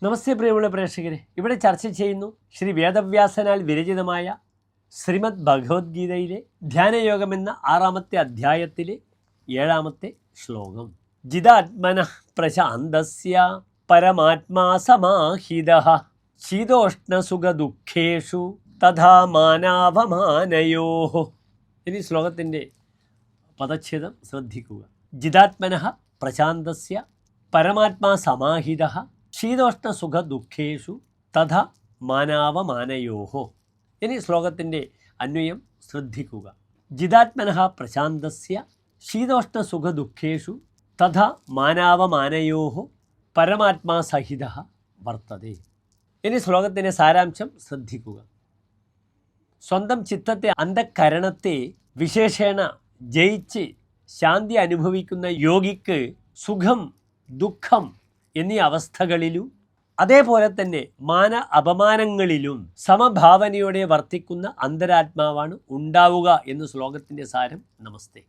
നമസ്തേ പ്രിയമുള്ള പ്രേക്ഷകരെ, ഇവിടെ ചർച്ച ചെയ്യുന്നു ശ്രീ വേദവ്യാസനാൽ വിരചിതമായ ശ്രീമദ് ഭഗവത്ഗീതയിലെ ധ്യാനയോഗമെന്ന 6-ാമത്തെ അധ്യായത്തിലെ 7-ാമത്തെ ശ്ലോകം. ജിതാത്മനഃ പ്രശാന്തസ്യ പരമാത്മാ സമാഹിതഃ ശീതോഷ്ണസുഖദുഃഖേഷു തഥാ മാനാവമാനയോഃ. ഇനി ശ്ലോകത്തിൻ്റെ പദച്ഛേദം ശ്രദ്ധിക്കുക. ജിതാത്മനഃ പ്രശാന്തസ്യ പരമാത്മാ സമാഹിതഃ ശീതോഷ്ണസുഖദുഃഖേഷു തഥാ മാനാവമാനയോഃ. ഇനി ശ്ലോകത്തിൻ്റെ അന്വയം ശ്രദ്ധിക്കുക. ജിതാത്മനഃ പ്രശാന്തസ്യ ശീതോഷ്ണസുഖദുഃഖേഷു തഥാ മാനാവമാനയോഃ പരമാത്മാ സഹിതഃ വർത്തതേ. ഇനി ശ്ലോകത്തിൻ്റെ സാരാംശം ശ്രദ്ധിക്കുക. സ്വന്തം ചിത്തത്തെ, അന്ധകരണത്തെ വിശേഷേണ ജയിച്ച് ശാന്തി അനുഭവിക്കുന്ന യോഗിക്ക് സുഖം, ദുഃഖം എന്നീ അവസ്ഥകളിലും അതേപോലെ തന്നെ മാന അപമാനങ്ങളിലും സമഭാവനയോടെ വർത്തിക്കുന്ന അന്തരാത്മാവാണ് ഉണ്ടാവുക എന്ന് ശ്ലോകത്തിൻ്റെ സാരം. നമസ്തേ.